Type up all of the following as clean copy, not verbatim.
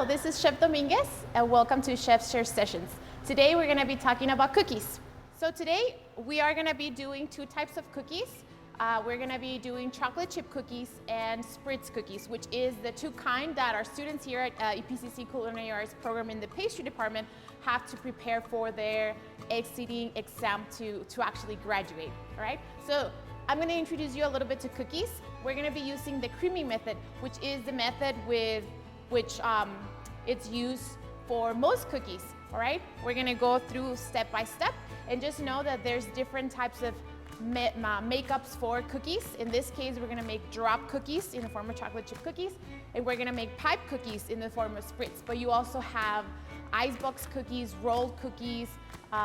Hello, this is Chef Dominguez, and welcome to Chef Share Sessions. Today we're going to be talking about cookies. So today we are going to be doing two types of cookies. We're going to be doing chocolate chip cookies and spritz cookies, which is the two kind that our students here at EPCC Culinary Arts program in the pastry department have to prepare for their exiting exam to actually graduate. All right. So I'm going to introduce you a little bit to cookies. We're going to be using the creaming method, which is the method with which it's used for most cookies. All right. We're going to go through step by step, and just know that there's different types of makeups for cookies. In this case, we're gonna make drop cookies in the form of chocolate chip cookies, and we're gonna make pipe cookies in the form of spritz. But you also have icebox cookies, rolled cookies,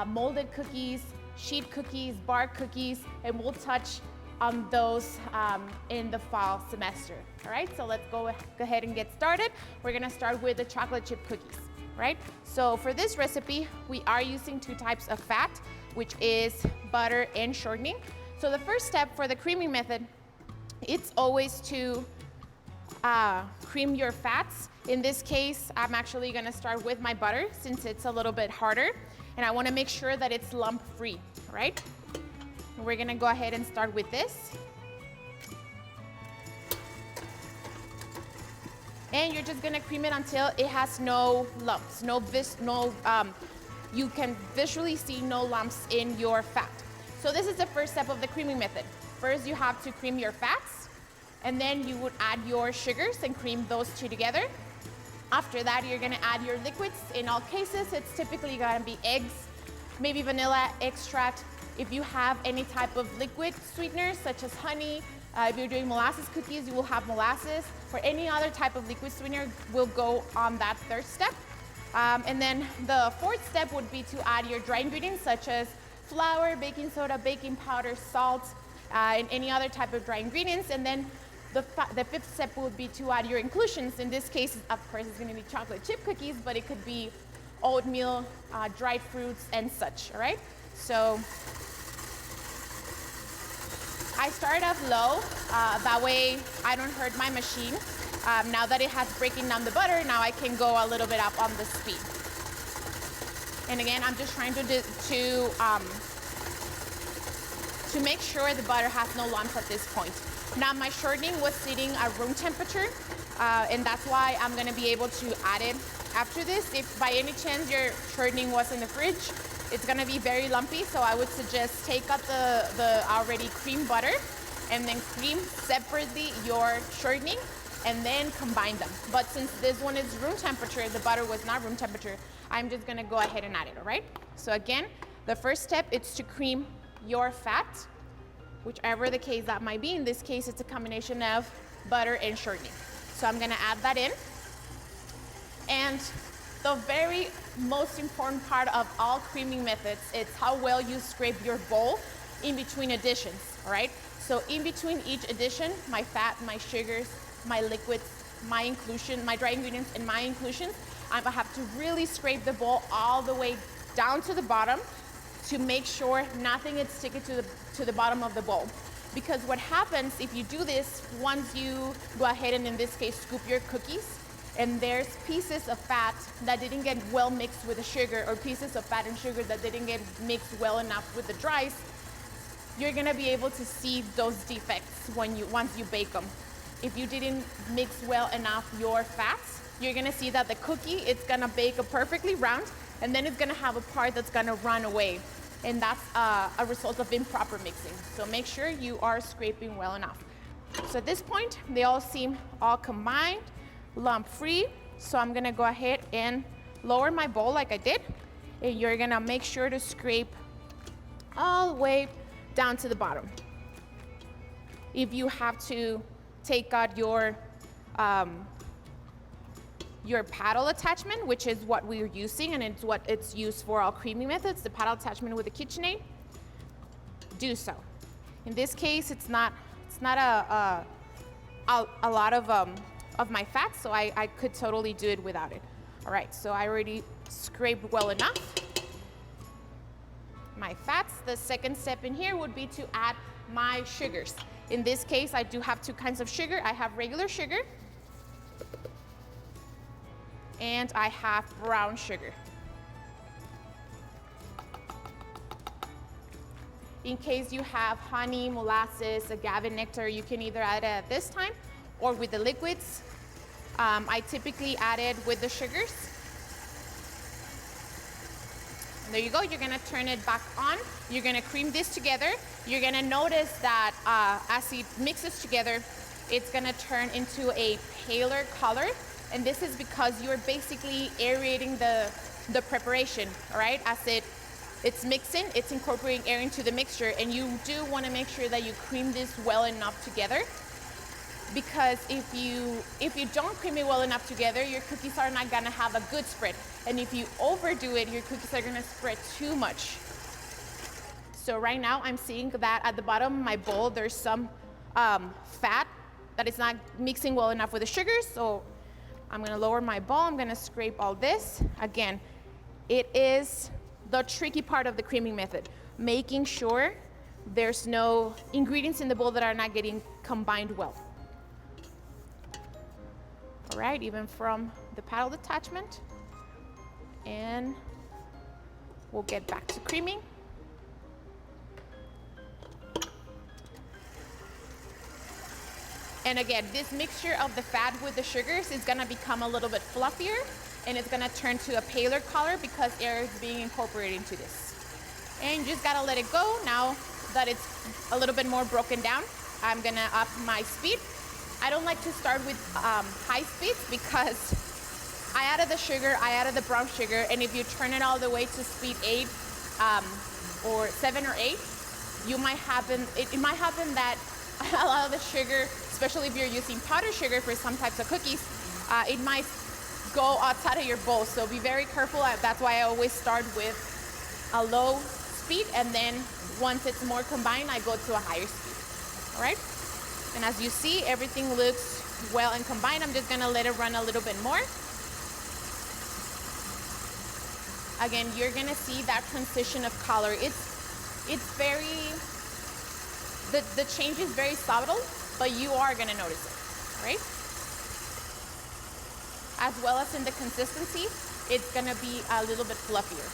molded cookies, sheet cookies, bar cookies, and we'll touch on those in the fall semester. All right, so let's go ahead and get started. We're gonna start with the chocolate chip cookies. Right? So for this recipe, we are using two types of fat, which is butter and shortening. So the first step for the creaming method, it's always to cream your fats. In this case, I'm actually gonna start with my butter since it's a little bit harder, and I wanna make sure that it's lump-free, right? And we're gonna go ahead and start with this. And you're just gonna cream it until it has no lumps, you can visually see no lumps in your fat. So this is the first step of the creaming method. First, you have to cream your fats, and then you would add your sugars and cream those two together. After that, you're gonna add your liquids. In all cases, it's typically gonna be eggs, maybe vanilla extract. If you have any type of liquid sweeteners, such as honey, if you're doing molasses cookies, you will have molasses, or any other type of liquid sweetener will go on that third step. And then the fourth step would be to add your dry ingredients, such as flour, baking soda, baking powder, salt, and any other type of dry ingredients. And then the fifth step would be to add your inclusions. In this case, of course, it's going to be chocolate chip cookies, but it could be oatmeal, dried fruits, and such. All right. So I start off low, that way I don't hurt my machine. Now that it has breaking down the butter, now I can go a little bit up on the speed. And again, I'm just trying to make sure the butter has no lumps at this point. Now my shortening was sitting at room temperature, and that's why I'm gonna be able to add it after this. If by any chance your shortening was in the fridge, it's gonna be very lumpy, so I would suggest take out the already creamed butter and then cream separately your shortening and then combine them. But since this one is room temperature, the butter was not room temperature, I'm just gonna go ahead and add it, all right? So again, the first step is to cream your fat, whichever the case that might be. In this case, it's a combination of butter and shortening. So I'm gonna add that in. And the very most important part of all creaming methods is how well you scrape your bowl in between additions, all right? So in between each addition, my fat, my sugars, my liquids, my inclusion, my dry ingredients, and my inclusions, I have to really scrape the bowl all the way down to the bottom to make sure nothing is sticking to the bottom of the bowl. Because what happens if you do this, once you go ahead and in this case scoop your cookies, and there's pieces of fat that didn't get well mixed with the sugar, or pieces of fat and sugar that didn't get mixed well enough with the dries, you're gonna be able to see those defects once you bake them. If you didn't mix well enough your fats, you're gonna see that the cookie, it's gonna bake a perfectly round, and then it's gonna have a part that's gonna run away. And that's a result of improper mixing. So make sure you are scraping well enough. So at this point, they all seem all combined, lump-free. So I'm gonna go ahead and lower my bowl like I did. And you're gonna make sure to scrape all the way down to the bottom. If you have to take out your paddle attachment, which is what we're using, and it's what it's used for all creaming methods, the paddle attachment with the KitchenAid, do so. In this case, it's not a lot of my fat, so I could totally do it without it. All right, so I already scraped well enough my fats. The second step in here would be to add my sugars. In this case, I do have two kinds of sugar. I have regular sugar, and I have brown sugar. In case you have honey, molasses, agave nectar, you can either add it at this time or with the liquids. I typically add it with the sugars. And there you go, you're gonna turn it back on. You're gonna cream this together. You're gonna notice that as it mixes together, it's gonna turn into a paler color. And this is because you're basically aerating the preparation, all right? As it's mixing, it's incorporating air into the mixture, and you do wanna make sure that you cream this well enough together, because if you don't cream it well enough together, your cookies are not gonna have a good spread. And if you overdo it, your cookies are gonna spread too much. So right now I'm seeing that at the bottom of my bowl, there's some fat that is not mixing well enough with the sugar. So I'm gonna lower my bowl, I'm gonna scrape all this. Again, it is the tricky part of the creaming method, making sure there's no ingredients in the bowl that are not getting combined well. All right, even from the paddle attachment. And we'll get back to creaming. And again, this mixture of the fat with the sugars is gonna become a little bit fluffier, and it's gonna turn to a paler color because air is being incorporated into this. And you just gotta let it go. Now that it's a little bit more broken down, I'm gonna up my speed. I don't like to start with high speeds because I added the sugar, I added the brown sugar, and if you turn it all the way to speed 8 or 7 or 8, it might happen that a lot of the sugar, especially if you're using powdered sugar for some types of cookies, it might go outside of your bowl. So be very careful. That's why I always start with a low speed, and then once it's more combined, I go to a higher speed. All right? And as you see, everything looks well and combined. I'm just gonna let it run a little bit more. Again, you're gonna see that transition of color. It's very, the change is very subtle, but you are gonna notice it, right? As well as in the consistency, it's gonna be a little bit fluffier.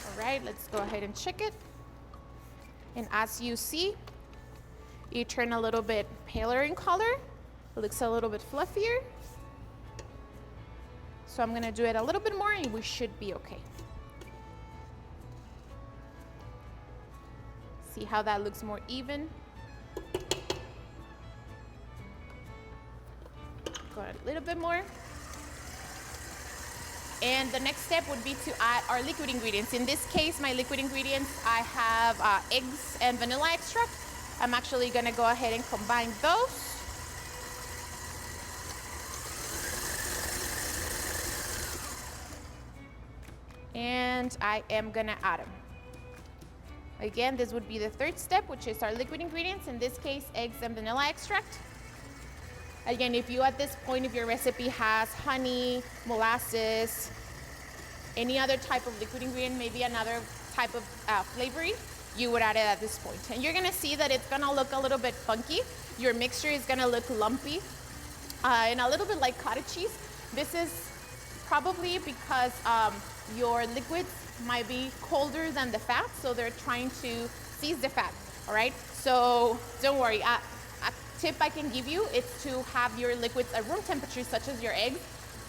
All right, let's go ahead and check it. And as you see, it turned a little bit paler in color. It looks a little bit fluffier. So I'm gonna do it a little bit more and we should be okay. See how that looks more even? Go a little bit more. And the next step would be to add our liquid ingredients. In this case, my liquid ingredients, I have eggs and vanilla extract. I'm actually gonna go ahead and combine those. And I am gonna add them. Again, this would be the third step, which is our liquid ingredients. In this case, eggs and vanilla extract. Again, if you at this point, if your recipe has honey, molasses, any other type of liquid ingredient, maybe another type of flavoring, you would add it at this point. And you're gonna see that it's gonna look a little bit funky. Your mixture is gonna look lumpy and a little bit like cottage cheese. This is probably because your liquids might be colder than the fat, so they're trying to seize the fat, all right? So don't worry. A tip I can give you is to have your liquids at room temperature, such as your eggs.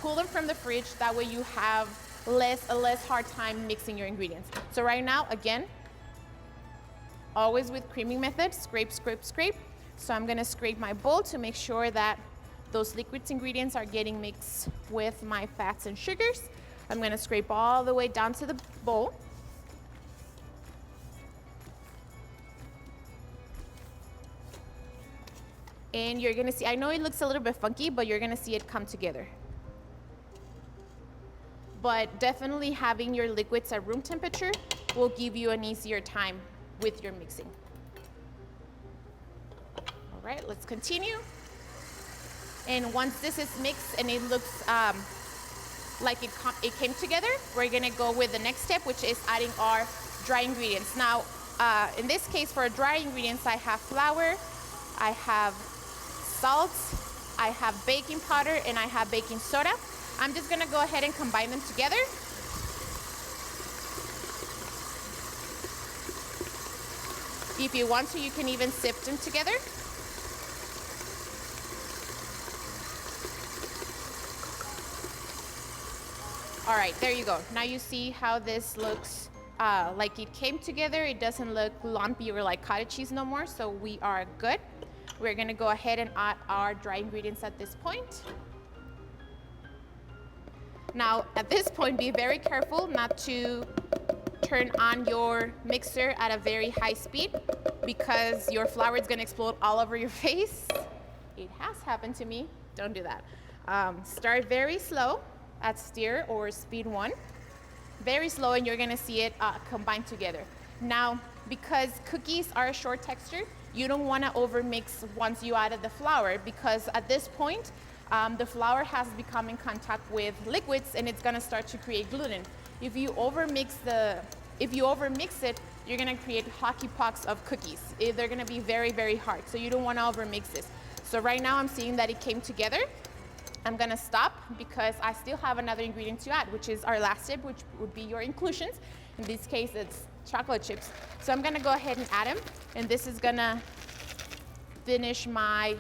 Pull them from the fridge. That way you have a less hard time mixing your ingredients. So right now, again, always with creaming method, scrape, scrape, scrape. So I'm gonna scrape my bowl to make sure that those liquids ingredients are getting mixed with my fats and sugars. I'm gonna scrape all the way down to the bowl. And you're gonna see, I know it looks a little bit funky, but you're gonna see it come together. But definitely having your liquids at room temperature will give you an easier time with your mixing. All right, let's continue. And once this is mixed and it looks like it came together, we're gonna go with the next step, which is adding our dry ingredients. Now, in this case, for dry ingredients, I have flour, I have salt, I have baking powder, and I have baking soda. I'm just gonna go ahead and combine them together. If you want to, you can even sift them together. All right, there you go. Now you see how this looks like it came together. It doesn't look lumpy or like cottage cheese no more, so we are good. We're gonna go ahead and add our dry ingredients at this point. Now, at this point, be very careful not to turn on your mixer at a very high speed because your flour is gonna explode all over your face. It has happened to me. Don't do that. Start very slow at stir or speed 1. Very slow, and you're gonna see it combine together. Now, because cookies are a short texture, you don't wanna overmix once you added the flour, because at this point, the flour has become in contact with liquids and it's gonna start to create gluten. If you overmix it, you're gonna create hockey pucks of cookies. They're gonna be very, very hard, so you don't wanna overmix this. So right now I'm seeing that it came together. I'm gonna stop because I still have another ingredient to add, which is our last step, which would be your inclusions. In this case, it's chocolate chips. So I'm gonna go ahead and add them, and this is gonna finish my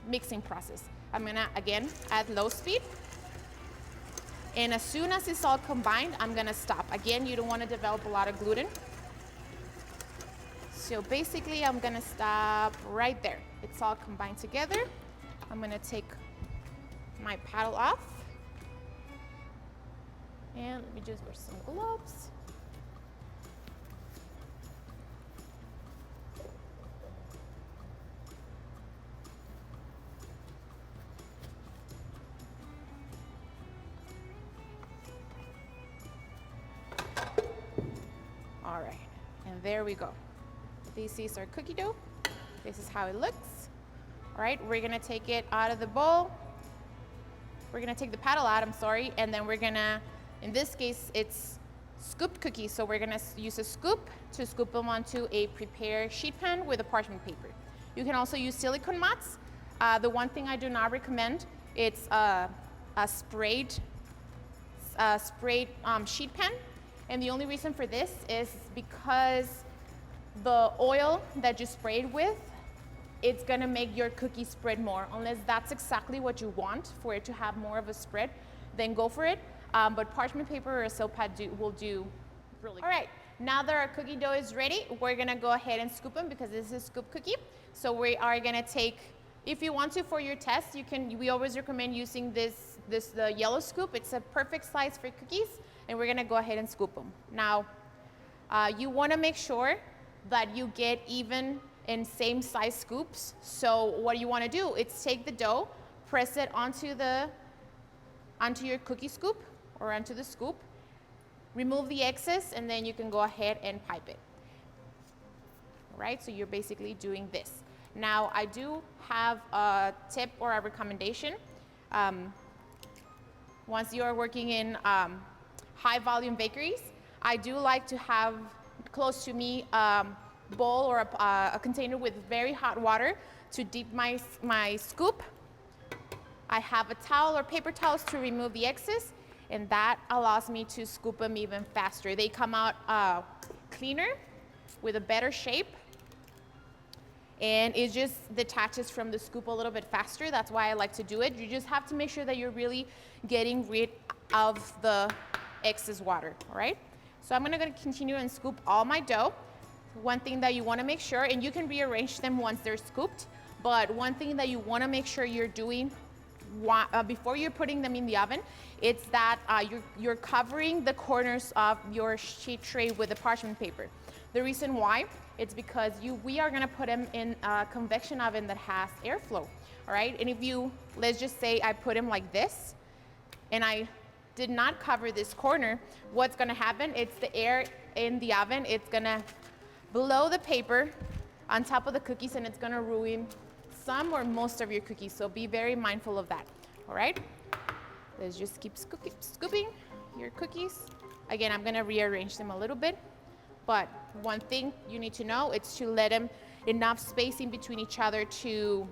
mixing process. I'm gonna, again, add low speed. And as soon as it's all combined, I'm gonna stop. Again, you don't wanna develop a lot of gluten. So basically, I'm gonna stop right there. It's all combined together. I'm gonna take my paddle off. And let me just wear some gloves. All right, and there we go. This is our cookie dough. This is how it looks. All right, we're gonna take it out of the bowl. We're gonna take the paddle out, I'm sorry, and then we're gonna, in this case, it's scooped cookies, so we're gonna use a scoop to scoop them onto a prepared sheet pan with a parchment paper. You can also use silicone mats. The one thing I do not recommend, it's a sprayed sheet pan, and the only reason for this is because the oil that you sprayed with, it's gonna make your cookie spread more. Unless that's exactly what you want, for it to have more of a spread, then go for it. But parchment paper or a soap pad will do really good. All right, now that our cookie dough is ready, we're gonna go ahead and scoop them because this is a scoop cookie. So we are gonna take, if you want to for your test, we always recommend using the yellow scoop. It's a perfect size for cookies, and we're gonna go ahead and scoop them. Now, you wanna make sure that you get even in same size scoops. So what you want to do is take the dough, press it onto your cookie scoop or onto the scoop, remove the excess, and then you can go ahead and pipe it. All right, so you're basically doing this. Now, I do have a tip or a recommendation. Once you are working in high volume bakeries, I do like to have close to me bowl or a container with very hot water to dip my scoop. I have a towel or paper towels to remove the excess, and that allows me to scoop them even faster. They come out cleaner with a better shape, and it just detaches from the scoop a little bit faster. That's why I like to do it. You just have to make sure that you're really getting rid of the excess water, all right? So I'm gonna continue and scoop all my dough. One thing that you wanna make sure, and you can rearrange them once they're scooped, but one thing that you wanna make sure you're doing before you're putting them in the oven, it's that you're covering the corners of your sheet tray with the parchment paper. The reason why, it's because we are gonna put them in a convection oven that has airflow, all right? And if you, let's just say I put them like this, and I did not cover this corner, what's gonna happen, it's the air in the oven, it's gonna blow the paper on top of the cookies, and it's gonna ruin some or most of your cookies, so be very mindful of that, all right? Let's just keep scooping your cookies. Again, I'm gonna rearrange them a little bit, but one thing you need to know is to let them enough space in between each other to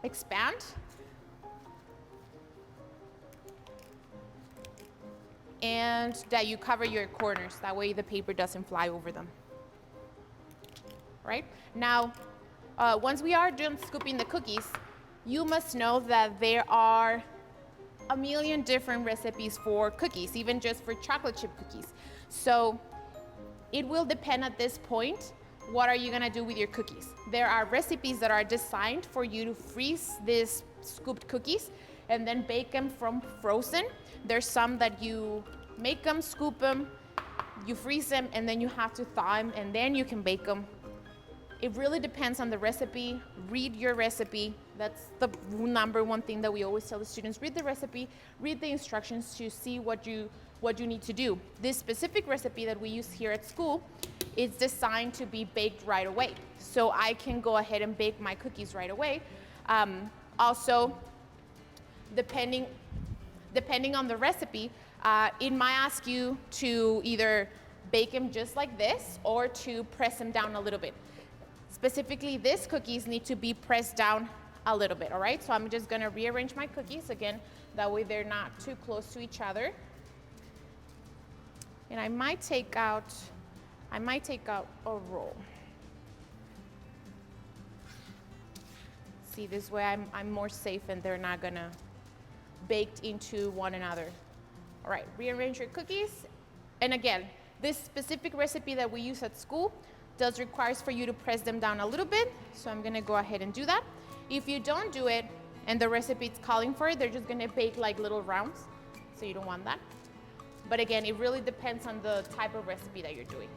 expand, and that you cover your corners. That way the paper doesn't fly over them. Right? Now, once we are done scooping the cookies, you must know that there are a million different recipes for cookies, even just for chocolate chip cookies. So it will depend at this point, what are you gonna do with your cookies? There are recipes that are designed for you to freeze these scooped cookies and then bake them from frozen. There's some that you make them, scoop them, you freeze them, and then you have to thaw them, and then you can bake them. It really depends on the recipe. Read your recipe. That's the number one thing that we always tell the students. Read the recipe, read the instructions to see what you need to do. This specific recipe that we use here at school is designed to be baked right away. So I can go ahead and bake my cookies right away. Also, depending on the recipe, it might ask you to either bake them just like this or to press them down a little bit. Specifically, these cookies need to be pressed down a little bit, all right? So I'm just gonna rearrange my cookies again, that way they're not too close to each other. And I might take out a roll. See, this way I'm more safe and they're not gonna baked into one another. All right, rearrange your cookies. And again, this specific recipe that we use at school does requires for you to press them down a little bit. So I'm gonna go ahead and do that. If you don't do it and the recipe is calling for it, they're just gonna bake like little rounds. So you don't want that. But again, it really depends on the type of recipe that you're doing.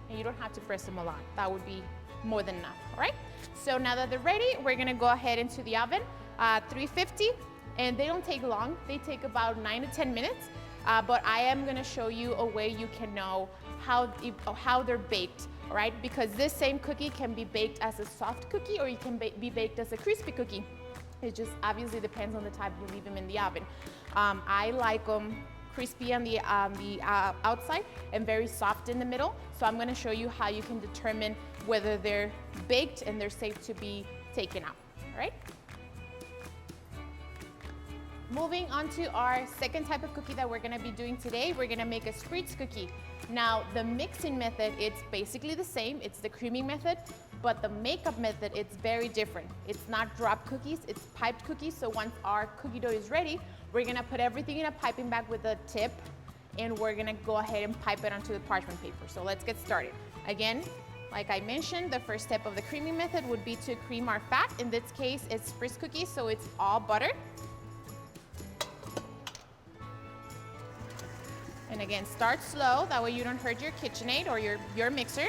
And you don't have to press them a lot. That would be more than enough, all right? So now that they're ready, we're gonna go ahead into the oven, 350, and they don't take long. They take about 9 to 10 minutes, but I am gonna show you a way you can know how they're baked, all right? Because this same cookie can be baked as a soft cookie or it can be baked as a crispy cookie. It just obviously depends on the type you leave them in the oven. I like them crispy on the outside and very soft in the middle. So I'm gonna show you how you can determine whether they're baked and they're safe to be taken out, all right? Moving on to our second type of cookie that we're gonna be doing today, we're gonna make a spritz cookie. Now, the mixing method, it's basically the same, it's the creaming method, but the makeup method, it's very different. It's not drop cookies, it's piped cookies. So once our cookie dough is ready, we're gonna put everything in a piping bag with a tip, and we're gonna go ahead and pipe it onto the parchment paper. So let's get started. Again, like I mentioned, the first step of the creaming method would be to cream our fat. In this case, it's spritz cookies, so it's all butter. And again, start slow, that way you don't hurt your KitchenAid or your mixer,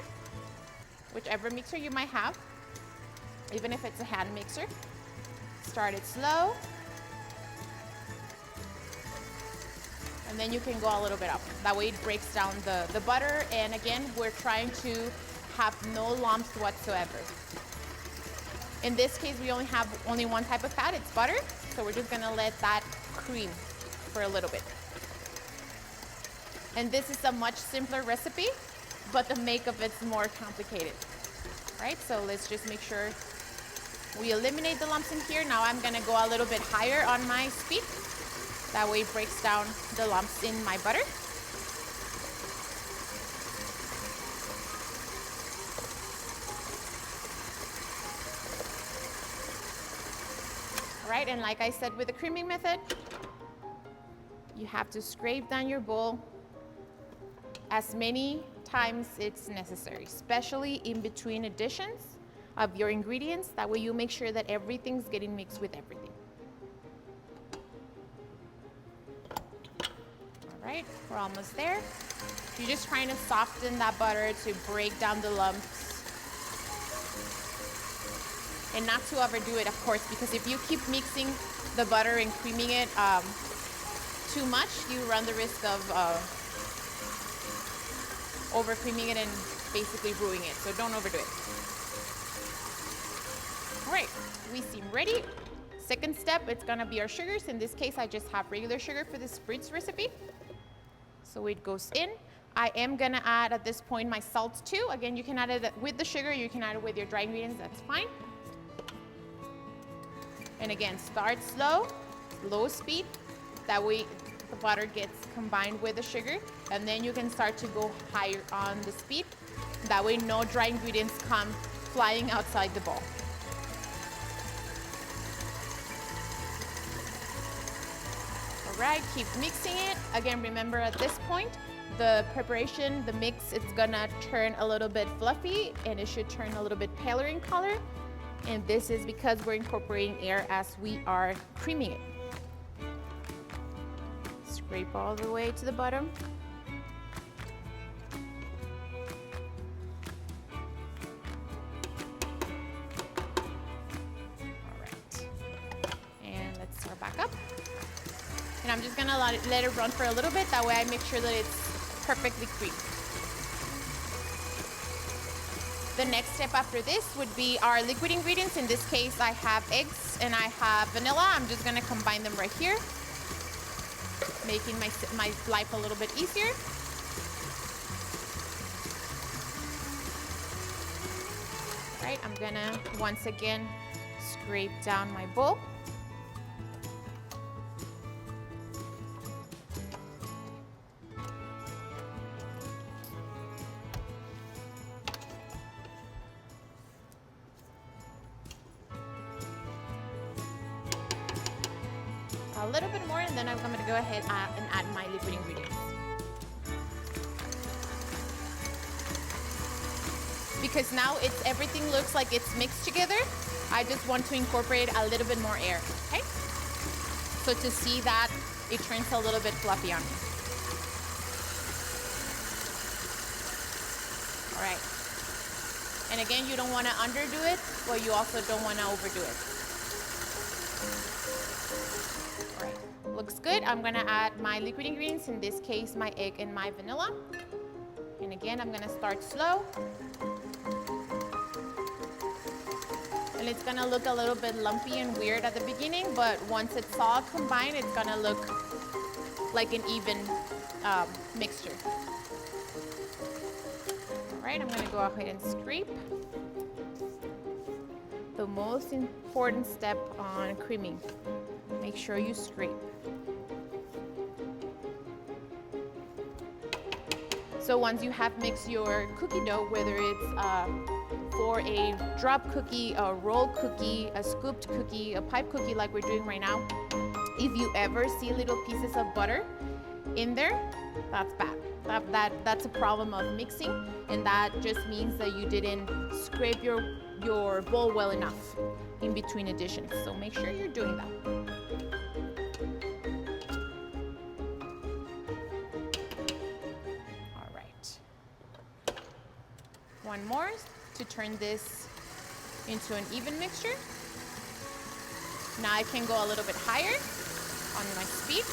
whichever mixer you might have, even if it's a hand mixer. Start it slow. And then you can go a little bit up. That way it breaks down the butter. And again, we're trying to have no lumps whatsoever. In this case, we only have one type of fat, it's butter. So we're just gonna let that cream for a little bit. And this is a much simpler recipe, but the makeup is more complicated, right? So let's just make sure we eliminate the lumps in here. Now I'm gonna go a little bit higher on my speed. That way it breaks down the lumps in my butter. All right, and like I said with the creaming method, you have to scrape down your bowl as many times it's necessary, especially in between additions of your ingredients. That way you make sure that everything's getting mixed with everything. All right, we're almost there. You're just trying to soften that butter to break down the lumps. And not to overdo it, of course, because if you keep mixing the butter and creaming it too much, you run the risk of over creaming it and basically ruining it. So don't overdo it. All right, we seem ready. Second step, it's gonna be our sugars. In this case, I just have regular sugar for this spritz recipe. So it goes in. I am gonna add at this point my salt too. Again, you can add it with the sugar, you can add it with your dry ingredients, that's fine. And again, start slow, low speed. That way the butter gets combined with the sugar, and then you can start to go higher on the speed. That way no dry ingredients come flying outside the bowl. All right, keep mixing it. Again, remember at this point, the preparation, the mix, it's gonna turn a little bit fluffy and it should turn a little bit paler in color. And this is because we're incorporating air as we are creaming it. Scrape all the way to the bottom. All right. And let's start back up. And I'm just gonna let it run for a little bit. That way I make sure that it's perfectly creamed. The next step after this would be our liquid ingredients. In this case, I have eggs and I have vanilla. I'm just gonna combine them right here, making my life a little bit easier. All right, I'm gonna once again scrape down my bowl. A little bit more, and then I'm going to go ahead and add my liquid ingredients. Because now everything looks like it's mixed together, I just want to incorporate a little bit more air, okay? So to see that it turns a little bit fluffy on me. All right. And again, you don't want to underdo it, but you also don't want to overdo it. All right, looks good. I'm gonna add my liquid ingredients, in this case, my egg and my vanilla. And again, I'm gonna start slow. And it's gonna look a little bit lumpy and weird at the beginning, but once it's all combined, it's gonna look like an even mixture. All right, I'm gonna go ahead and scrape. The most important step on creaming. Make sure you scrape. So once you have mixed your cookie dough, whether it's for a drop cookie, a roll cookie, a scooped cookie, a pipe cookie like we're doing right now, if you ever see little pieces of butter in there, that's bad. That's a problem of mixing, and that just means that you didn't scrape your bowl well enough in between additions. So make sure you're doing that. All right. One more to turn this into an even mixture. Now I can go a little bit higher on my speed.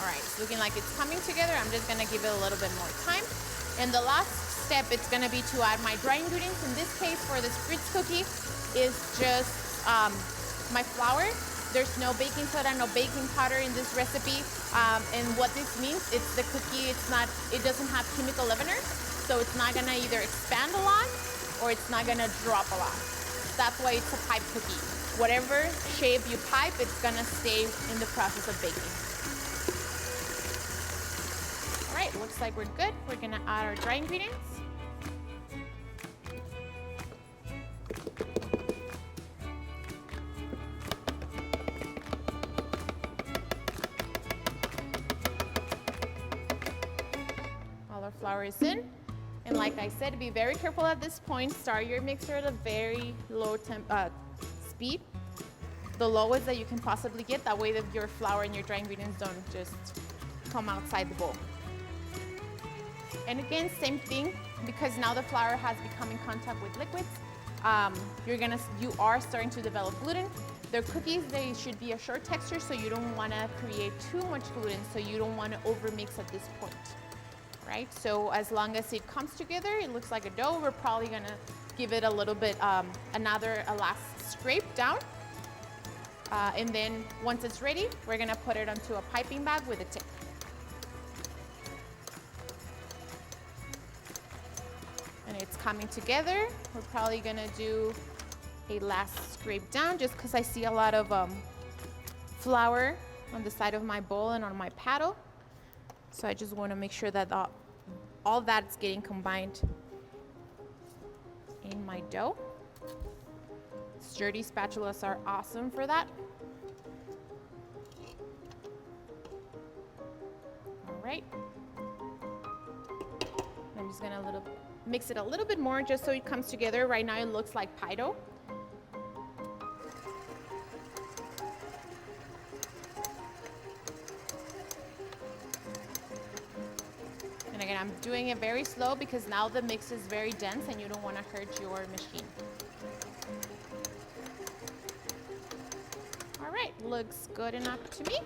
All right, it's looking like it's coming together. I'm just gonna give it a little bit more time. And the last step, it's gonna be to add my dry ingredients. In this case, for the spritz cookie, is just my flour. There's no baking soda, no baking powder in this recipe. And what this means, it's the cookie, it doesn't have chemical leavener, so it's not gonna either expand a lot or it's not gonna drop a lot. That's why it's a pipe cookie. Whatever shape you pipe, it's gonna stay in the process of baking. All right, looks like we're good. We're gonna add our dry ingredients. All our flour is in. And like I said, be very careful at this point. Start your mixer at a very low speed. The lowest that you can possibly get. That way that your flour and your dry ingredients don't just come outside the bowl. And again, same thing, because now the flour has become in contact with liquids, you are starting to develop gluten. Their cookies, they should be a short texture, so you don't want to create too much gluten, so you don't want to overmix at this point, right? So as long as it comes together, it looks like a dough. We're probably going to give it a little bit, a last scrape down. And then once it's ready, we're going to put it onto a piping bag with a tip. And it's coming together. We're probably gonna do a last scrape down just because I see a lot of flour on the side of my bowl and on my paddle. So I just want to make sure that all that's getting combined in my dough. Sturdy spatulas are awesome for that. All right. I'm just gonna mix it a little bit more just so it comes together. Right now it looks like pie dough. And again, I'm doing it very slow because now the mix is very dense and you don't want to hurt your machine. All right, looks good enough to me.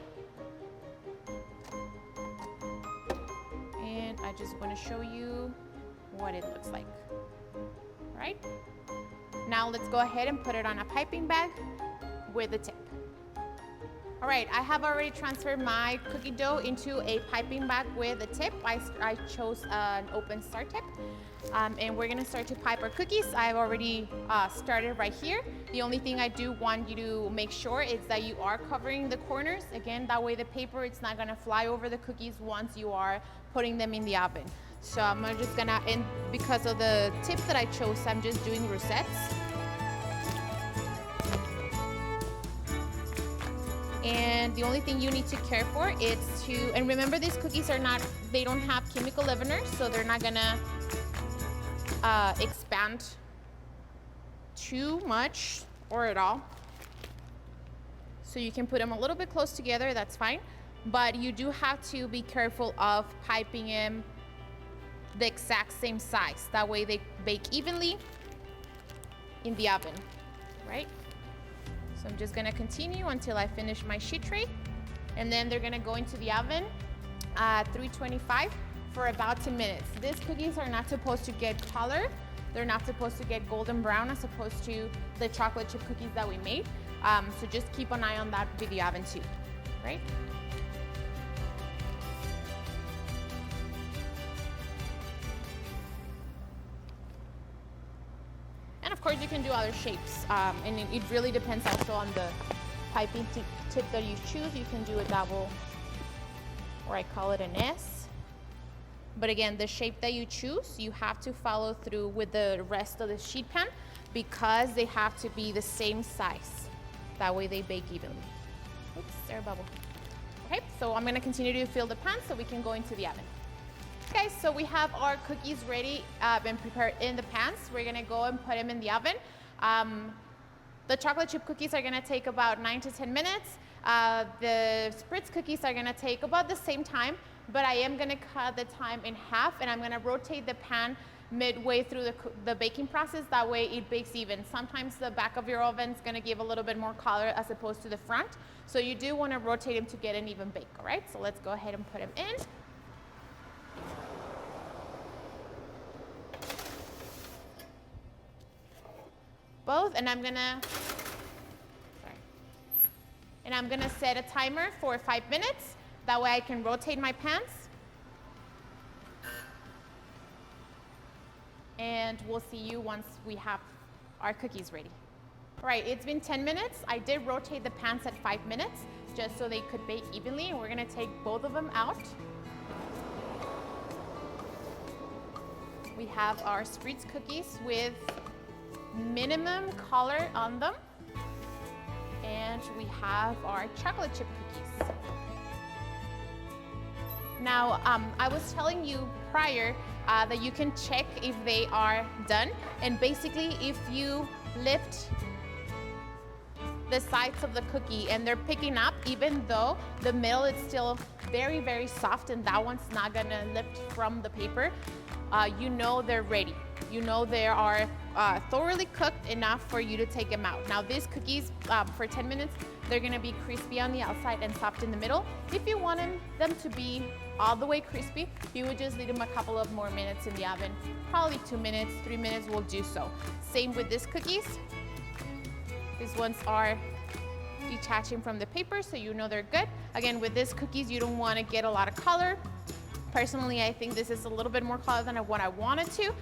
And I just want to show you what it looks like. All right, now let's go ahead and put it on a piping bag with a tip. All right, I have already transferred my cookie dough into a piping bag with a tip. I chose an open start tip. And we're gonna start to pipe our cookies. I've already started right here. The only thing I do want you to make sure is that you are covering the corners. Again, that way the paper, it's not gonna fly over the cookies once you are putting them in the oven. So I'm just gonna, and because of the tip that I chose, I'm just doing rosettes. And the only thing you need to care for is to, and remember these cookies are not, they don't have chemical leaveners, so they're not gonna expand too much or at all. So you can put them a little bit close together, that's fine. But you do have to be careful of piping them the exact same size. That way they bake evenly in the oven, right? So I'm just gonna continue until I finish my sheet tray. And then they're gonna go into the oven at 325 for about 10 minutes. These cookies are not supposed to get color. They're not supposed to get golden brown as opposed to the chocolate chip cookies that we made. So just keep an eye on that with the oven too, right? And of course you can do other shapes. And it really depends also on the piping tip that you choose. You can do a double, or I call it an S. But again, the shape that you choose, you have to follow through with the rest of the sheet pan because they have to be the same size. That way they bake evenly. Oops, there a bubble. Okay, so I'm gonna continue to fill the pan so we can go into the oven. Okay, so we have our cookies ready and prepared in the pans. We're gonna go and put them in the oven. The chocolate chip cookies are gonna take about 9 to 10 minutes. The spritz cookies are gonna take about the same time, but I am gonna cut the time in half and I'm gonna rotate the pan midway through the baking process. That way it bakes even. Sometimes the back of your oven is gonna give a little bit more color as opposed to the front. So you do wanna rotate them to get an even bake, all right? So let's go ahead and put them in. Both, and I'm gonna set a timer for 5 minutes. That way I can rotate my pans. And we'll see you once we have our cookies ready. All right, it's been 10 minutes. I did rotate the pans at 5 minutes just so they could bake evenly. And we're gonna take both of them out. We have our spritz cookies with minimum color on them. And we have our chocolate chip cookies. Now, I was telling you prior that you can check if they are done. And basically, if you lift the sides of the cookie and they're picking up, even though the middle is still very, very soft and that one's not gonna lift from the paper, you know they're ready. You know they are thoroughly cooked enough for you to take them out. Now these cookies, for 10 minutes, they're gonna be crispy on the outside and soft in the middle. If you want them to be all the way crispy, you would just leave them a couple of more minutes in the oven. Probably 2 minutes, 3 minutes will do so. Same with these cookies. These ones are detaching from the paper, so you know they're good. Again, with these cookies, you don't wanna get a lot of color. Personally, I think this is a little bit more color than what I wanted to.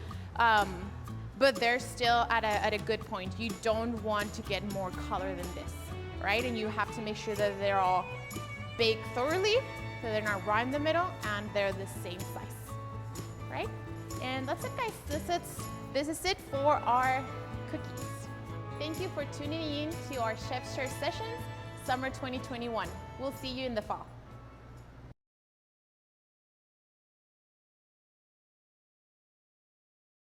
but they're still at a good point. You don't want to get more color than this, right? And you have to make sure that they're all baked thoroughly, so they're not raw in the middle, and they're the same size, right? And that's it, guys. This is it for our cookies. Thank you for tuning in to our Chef's Chair Sessions, Summer 2021. We'll see you in the fall.